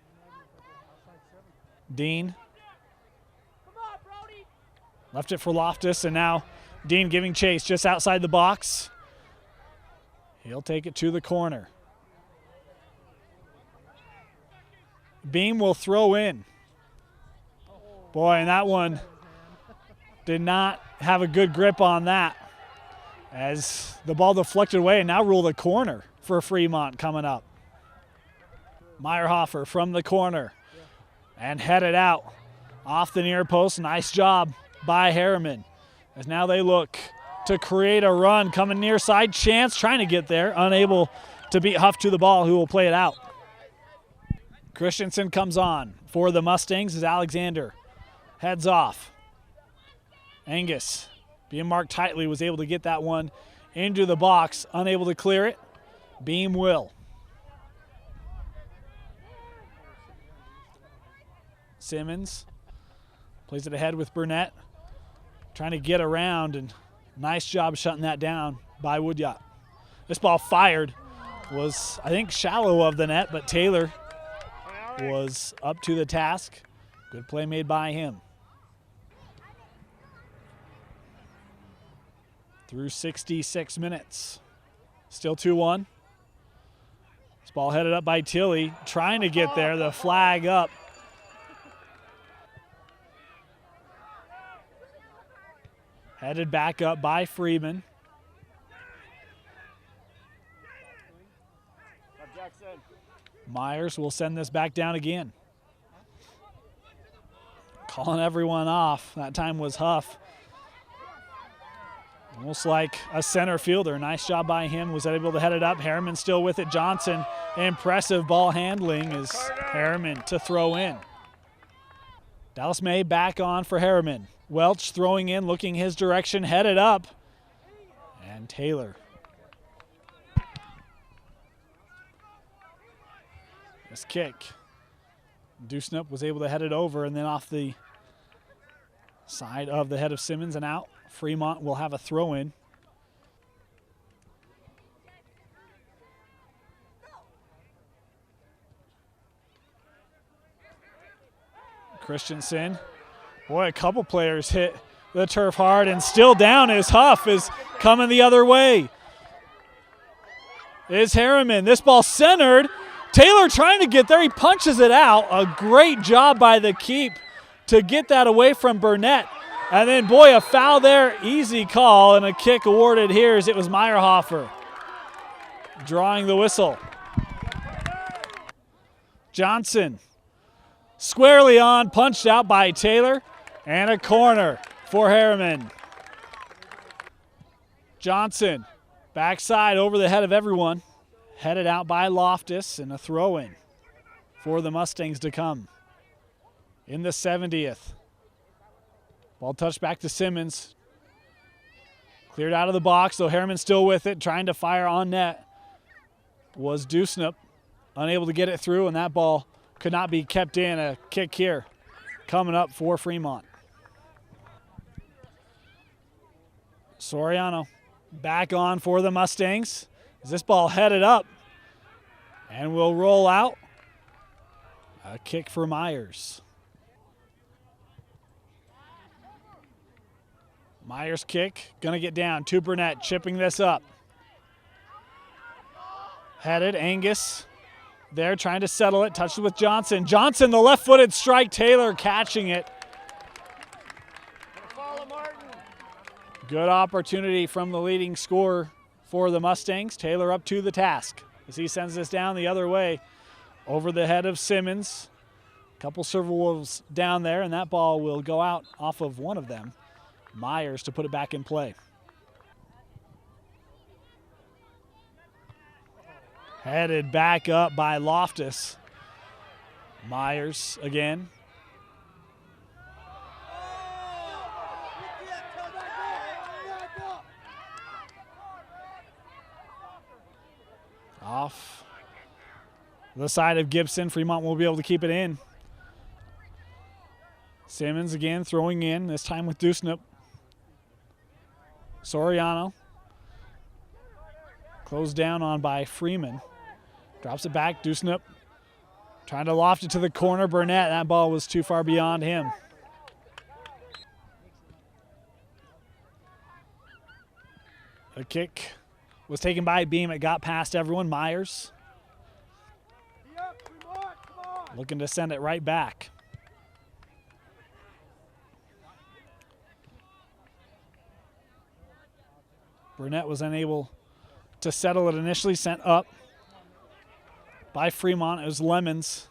Dean. Left it for Loftus, and now Dean giving chase just outside the box. He'll take it to the corner. Beam will throw in. Boy, and that one did not have a good grip on that as the ball deflected away and now ruled a corner for Fremont coming up. Meyerhofer from the corner and headed out off the near post. Nice job by Herriman as now they look to create a run. Coming near side, Chance trying to get there, unable to beat Huff to the ball, who will play it out. Christensen comes on for the Mustangs as Alexander heads off. Angus, being marked tightly, was able to get that one into the box, unable to clear it. Beam will. Simmons plays it ahead with Burnett, trying to get around, and nice job shutting that down by Woodyot. This ball fired was, I think, shallow of the net, but Taylor was up to the task. Good play made by him. Through 66 minutes. Still 2-1. This ball headed up by Tilley, trying to get there. The flag up. Headed back up by Freeman. Myers will send this back down again. Calling everyone off. That time was Huff. Almost like a center fielder. Nice job by him. Was able to head it up. Herriman still with it. Johnson, impressive ball handling is Herriman to throw in. Dallas May back on for Herriman. Welch throwing in, looking his direction, headed up. And Taylor. This kick. Dusnup was able to head it over and then off the side of the head of Simmons and out. Fremont will have a throw in. Christensen. Boy, a couple players hit the turf hard, and still down as Huff is coming the other way. Is Herriman. This ball centered. Taylor trying to get there. He punches it out. A great job by the keep to get that away from Burnett. And then, boy, a foul there. Easy call, and a kick awarded here as it was Meyerhofer drawing the whistle. Johnson squarely on, punched out by Taylor, and a corner for Herriman. Johnson, backside over the head of everyone, headed out by Loftus, and a throw-in for the Mustangs to come. In the 70th. Ball touched back to Simmons. Cleared out of the box, though Herriman still with it, trying to fire on net. Was Dusnup unable to get it through, and that ball could not be kept in. A kick here coming up for Fremont. Soriano back on for the Mustangs. As this ball headed up and will roll out. A kick for Myers. Myers kick, gonna get down to Burnett, chipping this up. Headed, Angus there trying to settle it, touched it with Johnson. Johnson, the left-footed strike, Taylor catching it. Good opportunity from the leading scorer for the Mustangs. Taylor up to the task as he sends this down the other way over the head of Simmons. A couple Silverwolves down there, and that ball will go out off of one of them. Myers to put it back in play. Headed back up by Loftus. Myers again. Off the side of Gibson. Fremont will be able to keep it in. Simmons again throwing in, this time with Dusnup. Soriano. Closed down on by Freeman. Drops it back, Dusnup. Trying to loft it to the corner, Burnett. That ball was too far beyond him. A kick was taken by Beam. It got past everyone. Myers looking to send it right back. Burnett was unable to settle it initially, sent up by Fremont. It was Lemons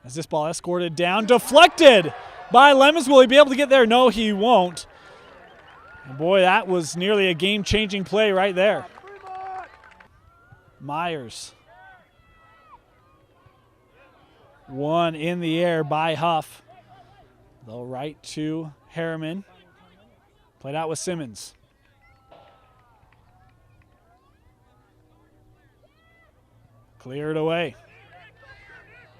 as this ball escorted down, deflected by Lemons. Will he be able to get there? No, he won't. And boy, that was nearly a game-changing play right there. Myers. One in the air by Huff. Though right to Herriman. Played out with Simmons. Cleared away.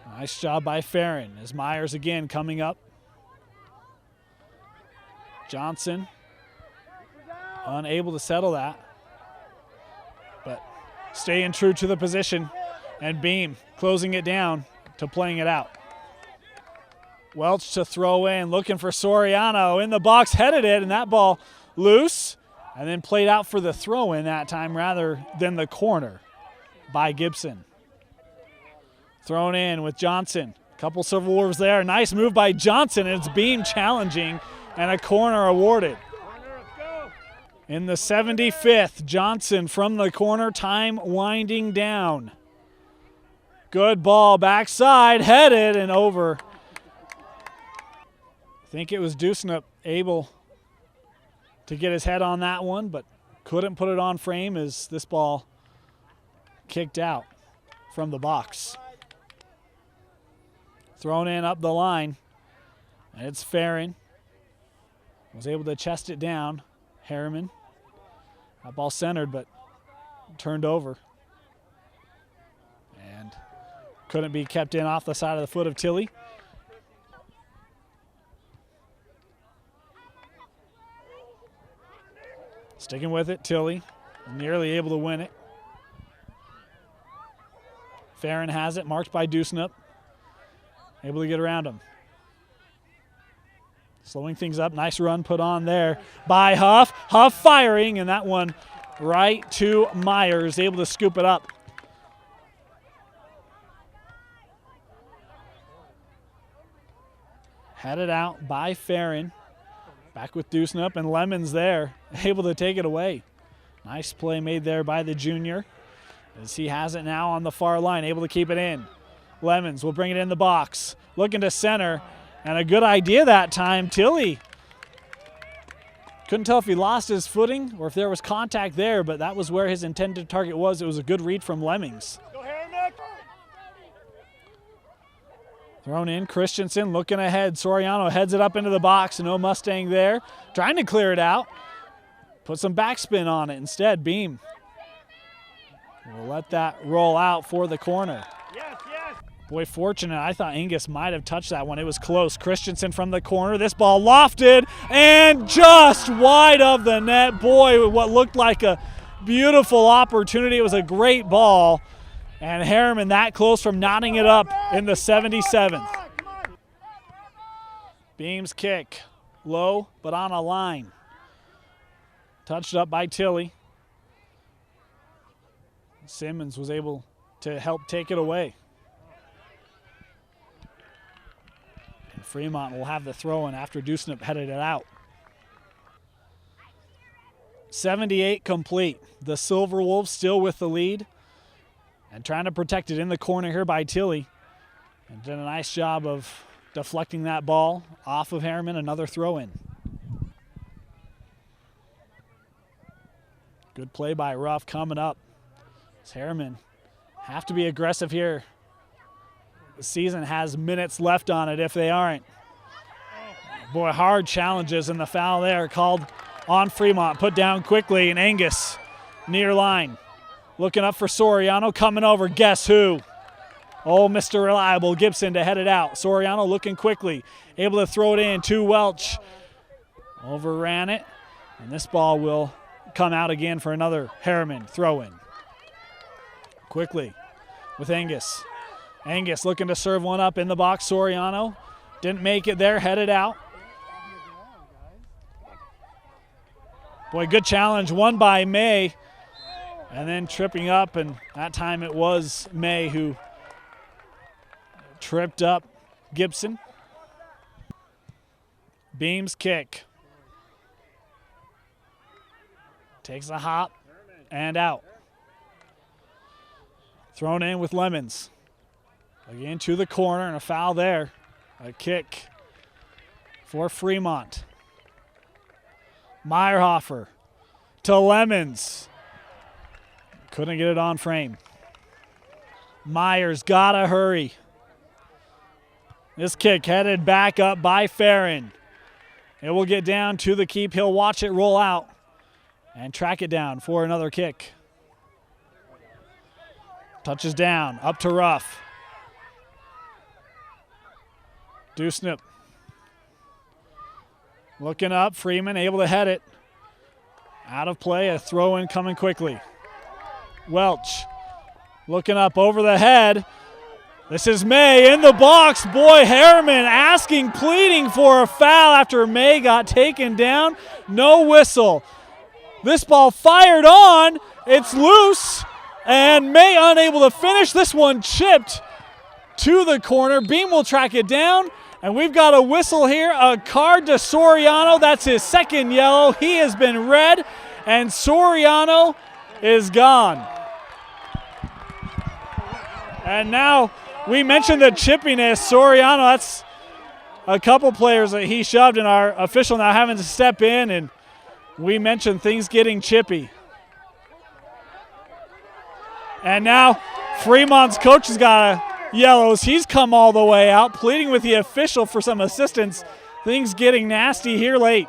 Nice job by Farron as Myers again coming up. Johnson unable to settle that, but staying true to the position, and Beam closing it down to playing it out. Welch to throw in, looking for Soriano in the box, headed it, and that ball loose, and then played out for the throw in that time rather than the corner by Gibson. Thrown in with Johnson. Couple Silverwolves there. Nice move by Johnson. It's Beam challenging and a corner awarded. In the 75th, Johnson from the corner, time winding down. Good ball backside, headed and over. I think it was Dusnup able to get his head on that one, but couldn't put it on frame as this ball kicked out from the box. Thrown in up the line, and it's Farron. Was able to chest it down. Herriman. That ball centered, but turned over. And couldn't be kept in off the side of the foot of Tilley. Sticking with it, Tilley. Nearly able to win it. Farron has it, marked by Dusnup. Able to get around him. Slowing things up. Nice run put on there by Huff. Huff firing, and that one right to Myers. Able to scoop it up. Headed out by Farron. Back with Dusnup, and Lemons there. Able to take it away. Nice play made there by the junior as he has it now on the far line. Able to keep it in. Lemons will bring it in the box. Looking to center. And a good idea that time. Tilley. Couldn't tell if he lost his footing or if there was contact there, but that was where his intended target was. It was a good read from Lemmings. Thrown in, Christensen looking ahead. Soriano heads it up into the box. No Mustang there. Trying to clear it out. Put some backspin on it instead. Beam. We'll let that roll out for the corner. Yes, yes. Boy, fortunate. I thought Angus might have touched that one. It was close. Christensen from the corner. This ball lofted and just wide of the net. Boy, what looked like a beautiful opportunity. It was a great ball. And Herriman that close from knotting it up in the 77th. Beams kick. Low, but on a line. Touched up by Tilley. Simmons was able to help take it away. And Fremont will have the throw in after Dusnip headed it out. 78 complete. The Silverwolves still with the lead. And trying to protect it in the corner here by Tilley. And did a nice job of deflecting that ball off of Herriman. Another throw in. Good play by Ruff coming up. Herriman have to be aggressive here. The season has minutes left on it if they aren't. Boy, hard challenges, and the foul there called on Fremont. Put down quickly, and Angus near line. Looking up for Soriano, coming over, guess who? Oh, Mr. Reliable, Gibson to head it out. Soriano looking quickly, able to throw it in to Welch. Overran it, and this ball will come out again for another Herriman throw-in. Quickly with Angus. Angus looking to serve one up in the box. Soriano didn't make it there, headed out. Boy, good challenge, won by May. And then tripping up, and that time it was May who tripped up Gibson. Beams kick. Takes a hop and out. Thrown in with Lemons. Again to the corner and a foul there. A kick for Fremont. Meyerhofer to Lemons. Couldn't get it on frame. Myers gotta hurry. This kick headed back up by Farron. It will get down to the keep. He'll watch it roll out and track it down for another kick. Touches down, up to Ruff. Dusnip. Looking up, Freeman able to head it. Out of play, a throw in coming quickly. Welch looking up over the head. This is May in the box. Boy, Herriman asking, pleading for a foul after May got taken down. No whistle. This ball fired on. It's loose. And May unable to finish. This one chipped to the corner. Beam will track it down. And we've got a whistle here. A card to Soriano. That's his second yellow. He has been red. And Soriano is gone. And now we mentioned the chippiness. Soriano, that's a couple players that he shoved, and our official now having to step in, and we mentioned things getting chippy. And now Fremont's coach has got yellows. He's come all the way out, pleading with the official for some assistance. Things getting nasty here late.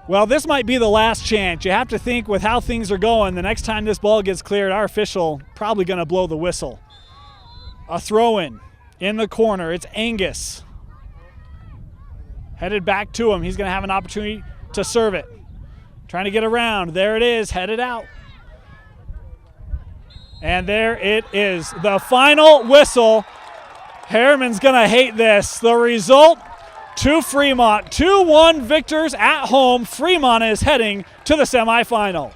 Well, this might be the last chance. You have to think with how things are going, the next time this ball gets cleared, our official probably going to blow the whistle. A throw-in in the corner. It's Angus. Headed back to him. He's going to have an opportunity to serve it. Trying to get around. There it is. Headed out. And there it is. The final whistle. Herriman's going to hate this. The result to Fremont. 2-1 victors at home. Fremont is heading to the semifinal.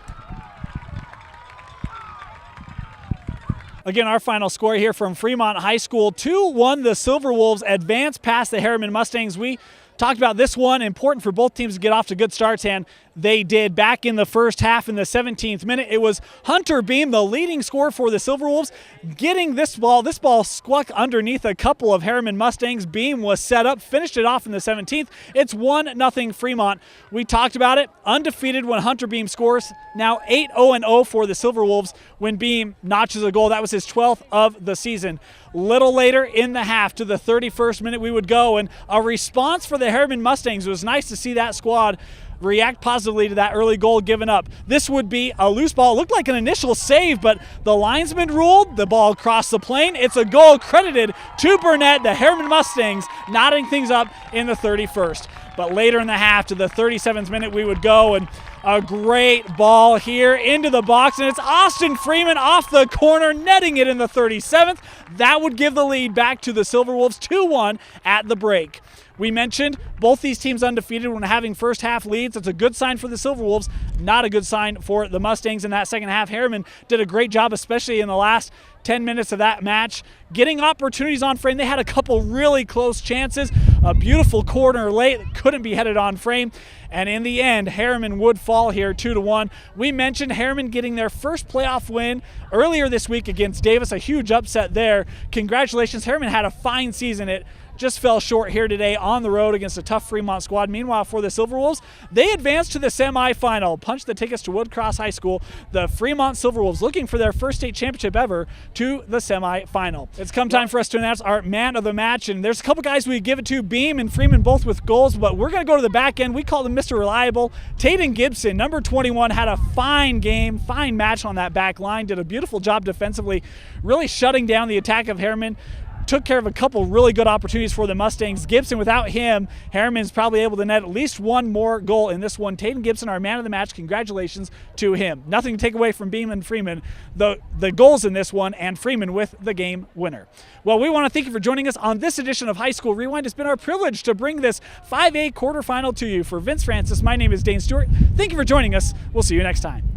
Again, our final score here from Fremont High School. 2-1, the Silverwolves advance past the Herriman Mustangs. We Talked about this one, important for both teams to get off to good starts, and they did. Back in the first half in the 17th minute, it was Hunter Beam, the leading scorer for the Silverwolves, getting this ball. This ball squawked underneath a couple of Herriman Mustangs. Beam was set up, finished it off in the 17th. It's 1-0 Fremont. We talked about it. Undefeated when Hunter Beam scores. Now 8-0-0 for the Silverwolves when Beam notches a goal. That was his 12th of the season. Little later in the half, to the 31st minute, we would go, and a response for the Herriman Mustangs. It was nice to see that squad react positively to that early goal given up. This would be a loose ball. It looked like an initial save, but the linesman ruled. The ball crossed the plane. It's a goal credited to Burnett, the Herriman Mustangs, knotting things up in the 31st. But later in the half, to the 37th minute, we would go, and a great ball here into the box, and it's Austin Freeman off the corner, netting it in the 37th. That would give the lead back to the Silverwolves 2-1 at the break. We mentioned both these teams undefeated when having first half leads. It's a good sign for the Silverwolves, not a good sign for the Mustangs in that second half. Herriman did a great job, especially in the last 10 minutes of that match, getting opportunities on frame. They had a couple really close chances, a beautiful corner late that couldn't be headed on frame, and in the end, Herriman would fall here 2-1. We mentioned Herriman getting their first playoff win earlier this week against Davis, a huge upset there. Congratulations, Herriman had a fine season. It just fell short here today on the road against a tough Fremont squad. Meanwhile, for the Silverwolves, they advanced to the semifinal, punched the tickets to Woodcross High School. The Fremont Silverwolves, looking for their first state championship ever, to the semifinal. It's come time for us to announce our man of the match, and there's a couple guys we give it to, Beam and Freeman, both with goals, but we're going to go to the back end. We call him Mr. Reliable. Taden Gibson, number 21, had a fine game, fine match on that back line, did a beautiful job defensively, really shutting down the attack of Herriman. Took care of a couple really good opportunities for the Mustangs. Gibson, without him, Herriman's probably able to net at least one more goal in this one. Taden Gibson, our man of the match, congratulations to him. Nothing to take away from Beam and Freeman, the goals in this one, and Freeman with the game winner. Well, we want to thank you for joining us on this edition of High School Rewind. It's been our privilege to bring this 5A quarterfinal to you. For Vince Francis, my name is Dane Stewart. Thank you for joining us. We'll see you next time.